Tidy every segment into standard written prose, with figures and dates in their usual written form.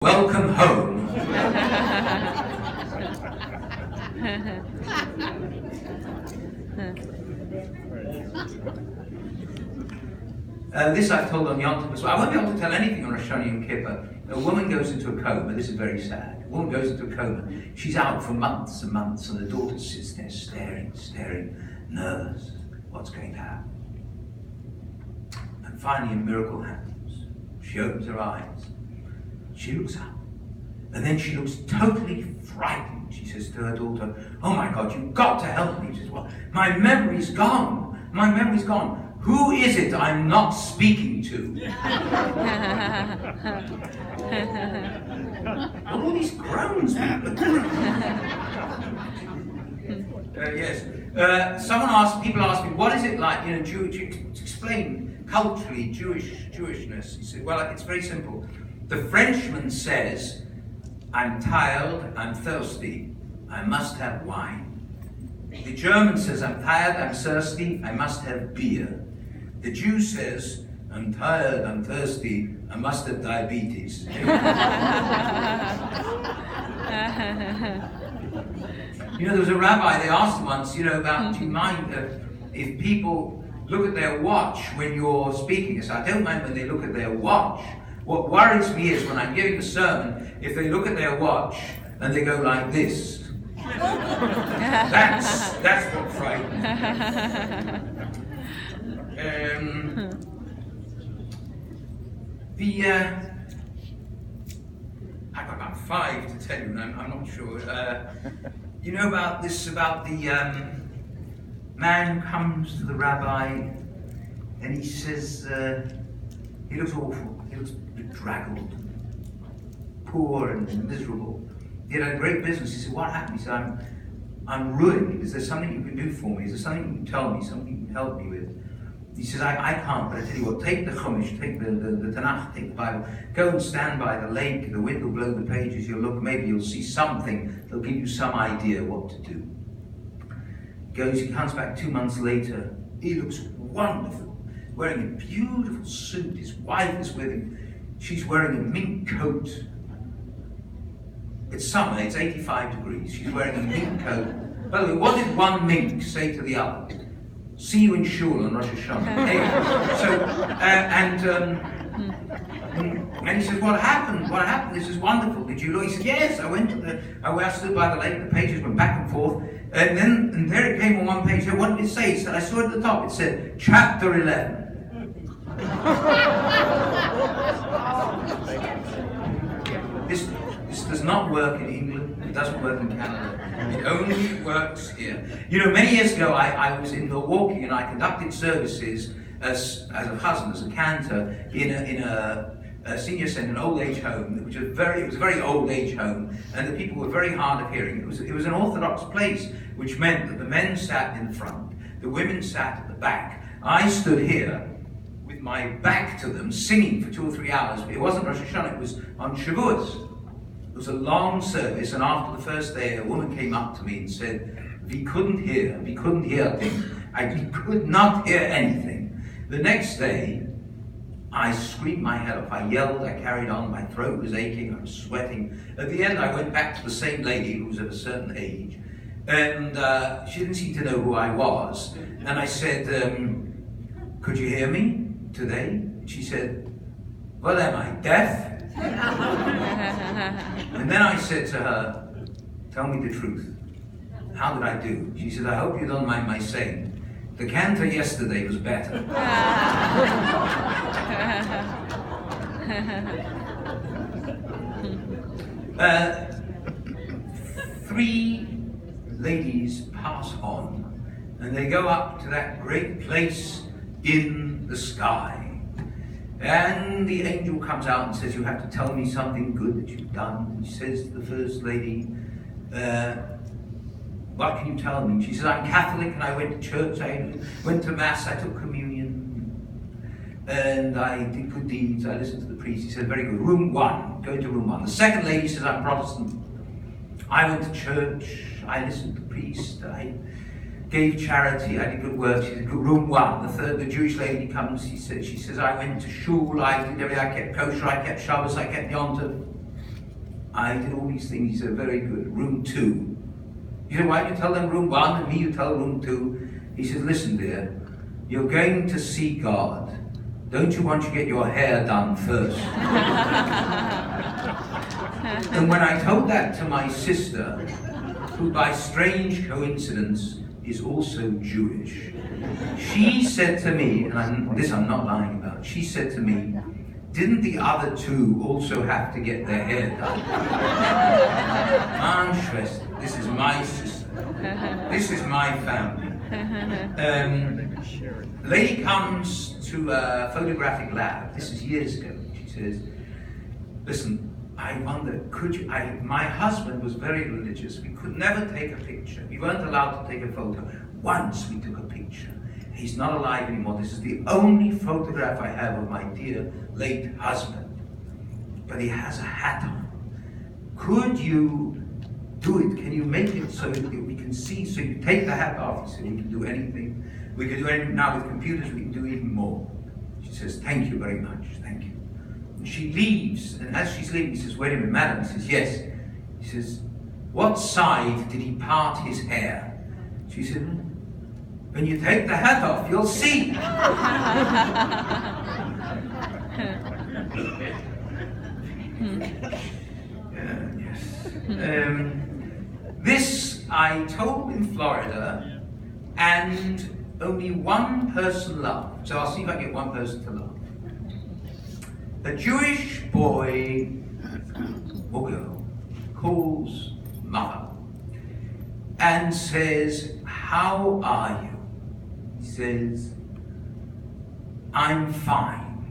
welcome home. This I've told on Yom Tov as well. I won't be able to tell anything on Rosh Hashanah and Kippur. A woman goes into a coma. This is very sad. A woman goes into a coma. She's out for months and months, and the daughter sits there staring, nervous. What's going to happen? And finally a miracle happens. She opens her eyes. She looks up. And then she looks totally frightened. She says to her daughter, "Oh my God, you've got to help me." She says, "Well, my memory's gone. My memory's gone. Who is it I'm not speaking to?" All these groans, people. Yes. People ask me, what is it like, to explain culturally Jewishness. He said, well, it's very simple. The Frenchman says, "I'm tired, I'm thirsty, I must have wine." The German says, "I'm tired, I'm thirsty, I must have beer." The Jew says, "I'm tired, I'm thirsty, I must have diabetes." There was a rabbi, they asked him once, about, do you mind if people look at their watch when you're speaking? He said, "I don't mind when they look at their watch. What worries me is when I'm giving a sermon, if they look at their watch and they go like this." That's what frightens me. I've got about 5 to tell you, and I'm not sure. About the man who comes to the rabbi and he says, he looks awful, he looks bedraggled, poor and miserable. He had a great business. He said, "What happened?" He said, I'm ruined. Is there something you can do for me? Is there something you can tell me, something you can help me with? He says, I can't, but I tell you what, take the Chumash, take the Tanakh, take the Bible, go and stand by the lake, the wind will blow the pages, you'll look, maybe you'll see something, they'll give you some idea what to do. He comes back 2 months later, he looks wonderful, wearing a beautiful suit, his wife is with him, she's wearing a mink coat. It's summer, it's 85 degrees, she's wearing a mink coat. By the way, what did one mink say to the other? "See you in shul on Rosh Hashanah." And he says, "What happened? What happened? This is wonderful. Did you look?" He said, "Yes, I stood by the lake, the pages went back and forth, and there it came on one page. What did it say?" He said, "I saw it at the top. It said, chapter 11. This does not work in England, it doesn't work in Canada. It only works here. Many years ago I was in Milwaukee and I conducted services as a husband, as a cantor, in a senior center, an old age home, it was a very old age home, and the people were very hard of hearing. It was an Orthodox place, which meant that the men sat in the front, the women sat at the back. I stood here with my back to them, singing for 2 or 3 hours. It wasn't Rosh Hashanah, it was on Shavuos. It was a long service, and after the first day, a woman came up to me and said, we couldn't hear things. We could not hear anything. The next day, I screamed my head off. I yelled, I carried on, my throat was aching, I was sweating. At the end, I went back to the same lady who was of a certain age, and she didn't seem to know who I was. And I said, could you hear me today? She said, well, am I deaf? And then I said to her, tell me the truth. How did I do? She said, I hope you don't mind my saying, the cantor yesterday was better. 3 ladies pass on, and they go up to that great place in the sky. And the angel comes out and says, you have to tell me something good that you've done. And she says to the first lady, what can you tell me? She says, I'm Catholic and I went to church, I went to Mass, I took communion, and I did good deeds, I listened to the priest. He said, very good, room 1, go into room 1. The second lady says, I'm Protestant. I went to church, I listened to the priest, I gave charity, I did good work. She said, room 1. The Jewish lady comes, she says, I went to shul, I did everything, I kept kosher, I kept Shabbos, I kept Yom Tov. I did all these things. He said, very good. Room 2. He said, why don't you tell them room 1 and me you tell room 2? He says, listen dear, you're going to see God. Don't you want to get your hair done first? And when I told that to my sister, who by strange coincidence is also Jewish, she said to me, and I'm not lying about, she said to me, didn't the other 2 also have to get their hair done? Mann Schwester, this is my sister. This is my family. The lady comes to a photographic lab. This is years ago. She says, listen, I wonder, could you, my husband was very religious. We could never take a picture. We weren't allowed to take a photo. Once we took a picture. He's not alive anymore. This is the only photograph I have of my dear late husband. But he has a hat on. Could you do it? Can you make it so that we can see? So you take the hat off. He said, we can do anything. We can do anything. Now with computers, we can do even more. She says, thank you very much. Thank you. And she leaves. And as she's leaving, he says, wait a minute, madam. He says, yes. He says, what side did he part his hair? She said, when you take the hat off, you'll see. Yes. This I told in Florida, and only one person laughed. So I'll see if I get one person to laugh. A Jewish boy or girl calls mother and says, how are you? He says, I'm fine.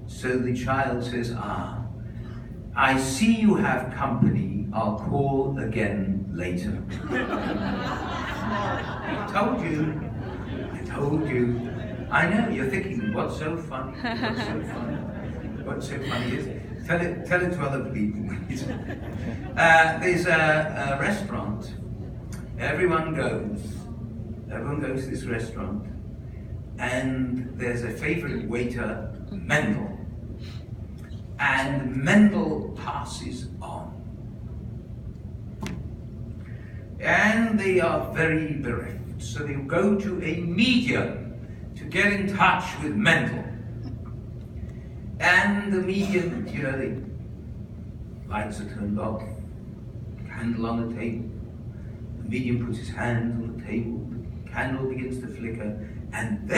So the child says, I see you have company. I'll call again later. I told you. I know, you're thinking, what's so funny? What's so funny? What's so funny is, tell it to other people. There's a restaurant. Everyone goes to this restaurant, and there's a favorite waiter, Mendel. And Mendel passes on. And they are very bereft. So they go to a medium to get in touch with Mendel. And the medium, the lights are turned off, candle on the table. The medium puts his hand on the table, the candle begins to flicker, and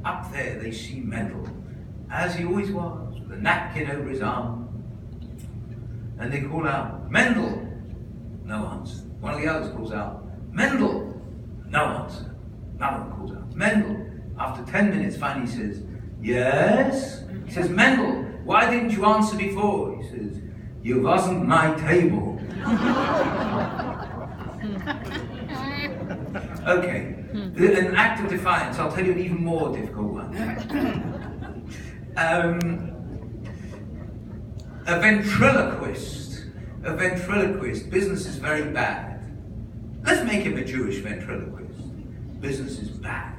up there, they see Mendel, as he always was, with a napkin over his arm. And they call out, Mendel! No answer. One of the others calls out, Mendel! No answer. Another one calls out, Mendel! After 10 minutes, finally he says, yes? He says, Mendel, why didn't you answer before? He says, you wasn't my table. Okay, an act of defiance. I'll tell you an even more difficult one. A ventriloquist. Business is very bad. Let's make him a Jewish ventriloquist. Business is bad.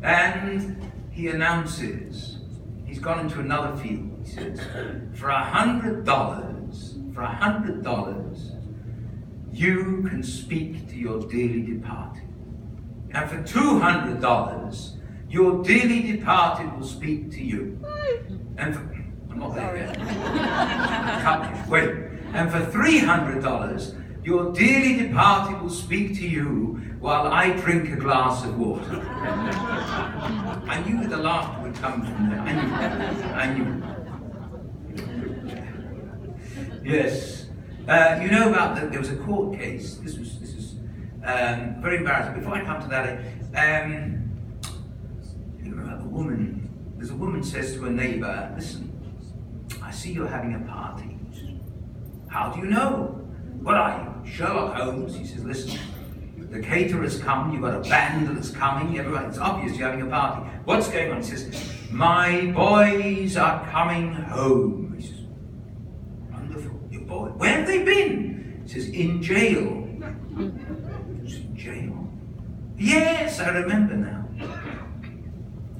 And he announces, he's gone into another field. He says, for $100, you can speak to your dearly departed. And for $200, your dearly departed will speak to you. And for, I'm not there yet. Wait. And for $300, your dearly departed will speak to you while I drink a glass of water. I knew that the laughter would come from there. I knew. Yes. You know about there was a court case. This is very embarrassing. Before I come to that, you know about the woman. There's a woman says to a neighbor, listen, I see you're having a party. How do you know? What are you, Sherlock Holmes? He says, listen, the caterer's come, you've got a band that's coming, everybody, it's obvious you're having a party. What's going on? He says, my boys are coming home. He says, wonderful, your boy. Where have they been? He says, in jail. He says, in jail? Yes, I remember now.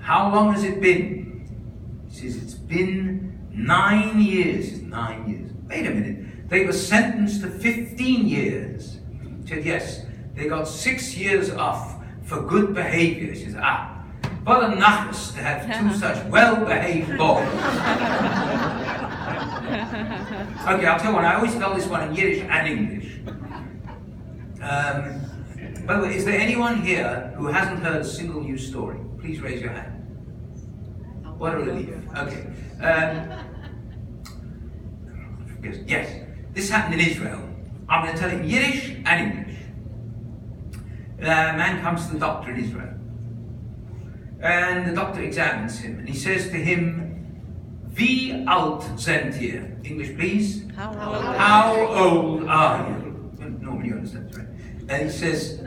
How long has it been? He says, it's been 9 years. He says, 9 years. Wait a minute. They were sentenced to 15 years. He said, yes, they got 6 years off for good behavior. He says, what a nachas to have two such well-behaved boys. Okay, I'll tell one. I always tell this one in Yiddish and English. By the way, is there anyone here who hasn't heard a single news story? Please raise your hand. What a relief. Okay. Yes. This happened in Israel. I'm going to tell it in Yiddish and English. A man comes to the doctor in Israel. And the doctor examines him. And he says to him, Wie alt sind ihr? English, please. How old are you? Normally you understand, right? And he says,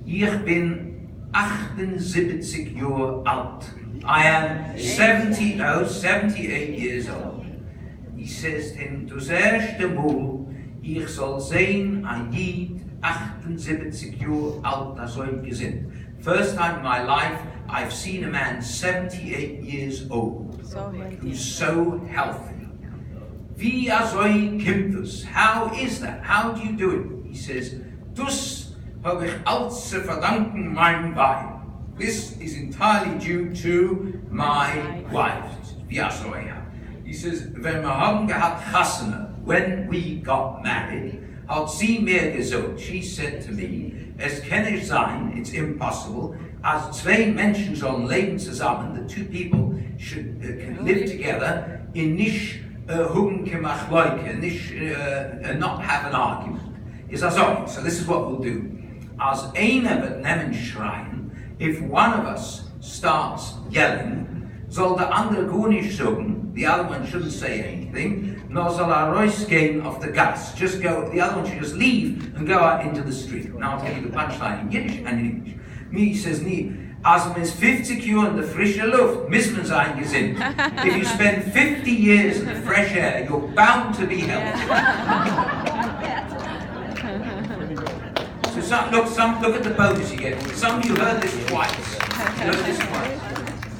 Ich bin 78 Jahre alt. I am 78 years old. He says to him, Das erste Mal, ich soll sehen, ein Jid 78 Jahre alt, das soll gesinnt. First time in my life, I've seen a man 78 years old, who's so healthy. Wie kommt das? How is that? How do you do it? He says, Das habe ich alles zu verdanken meinem Weib. This is entirely due to my wife. Wie He says, wenn wir haben gehabt Chasana, when we got married, hat sie mir gesagt, she said to me, es kann nicht sein, it's impossible, als zwei Menschen sollen leben zusammen, the two people should can live together, in nicht not have an argument. Is that so? So this is what we'll do. Als einer wird nehmen schreien, if one of us starts yelling, soll der andere gar nicht sagen, the other one shouldn't say anything, nor soll rausgehen auf the gas. Just go, the other one should just leave and go out into the street. Now I'll tell you the punchline in Yiddish and in English. Me says nie, als man ist 50 Jahre in der frische Luft, muss man sein gesinnt. If you spend 50 years in the fresh air, you're bound to be healthy. So look at the bonus you get. Some of you heard this twice. You heard this twice.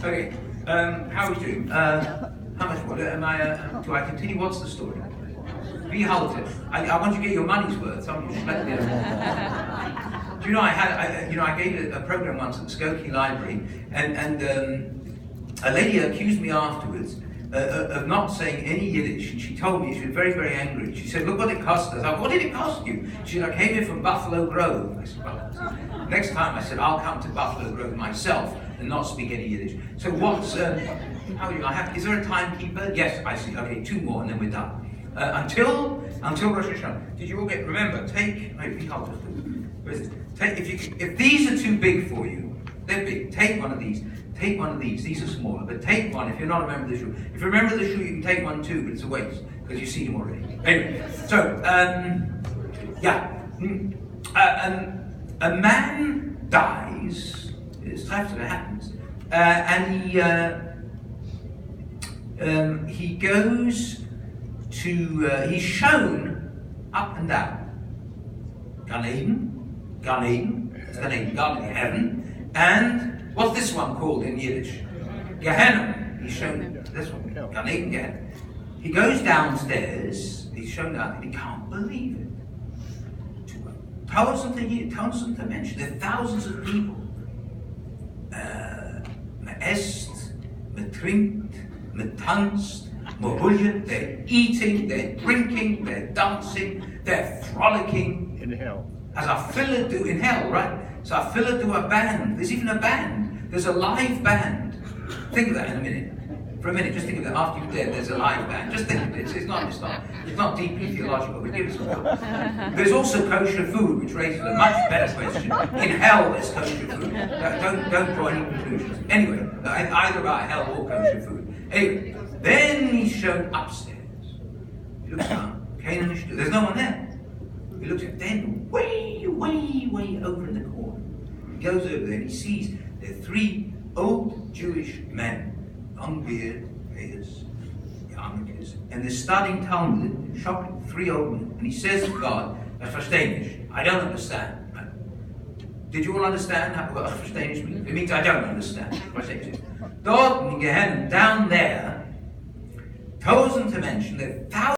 Okay, how are we doing? How much more? Do I continue? What's the story? Be halted. I want you to get your money's worth. Some of you should let me know. Do you know I gave a program once at the Skokie Library, and a lady accused me afterwards of not saying any Yiddish, and she told me she was very, very angry. She said, "Look what it cost us." I said, "What did it cost you?" She said, "I came here from Buffalo Grove." I said, "Well, next time," I said, "I'll come to Buffalo Grove myself and not speak any Yiddish." So what's how do you? Is there a timekeeper? Yes, I see. Okay, 2 more and then we're done. Until Rosh Hashanah. Did you all remember? If these are too big for you, they're big. Take one of these. Take one of these. These are smaller, but take one if you're not a member of the shul. If you're a member of the shul, you can take one too, but it's a waste because you've seen them already. Anyway, so a man dies. It's time that happens, and he goes to. He's shown up and down. Gan Eden, Garden in heaven, and what's this one called in Yiddish? Gehenna. He's shown this one, Gan Eden, Gehenna. He goes downstairs, he's shown that, and he can't believe it. Thousands of mention, there are thousands of people. Man esst, man trinkt, man tanzt, man hullet, they're eating, they're drinking, they're dancing, they're frolicking. In hell. As our filler do in hell, right? So our filler do a band. There's even a band. There's a live band. Think of that in a minute. For a minute, just think of that. After you're dead, there's a live band. Just think of it. It's not deeply theological, but give it some thought. There's also kosher food, which raises a much better question. In hell, there's kosher food. Don't draw any conclusions. Anyway, either about hell or kosher food. Anyway, then he's shown upstairs. He looks down. There's no one there. He looks at then way over in the corner. He goes over there and he sees there are 3 old Jewish men, long beard, beards, yarmulkes, and they're studying Talmud, shocking, 3 old men. And he says to God, "I verstehe nicht. I don't understand." Did you all understand what verstehe nicht means? It means I don't understand. Dort in Gehenna, down there, tausend to mention, there are thousands.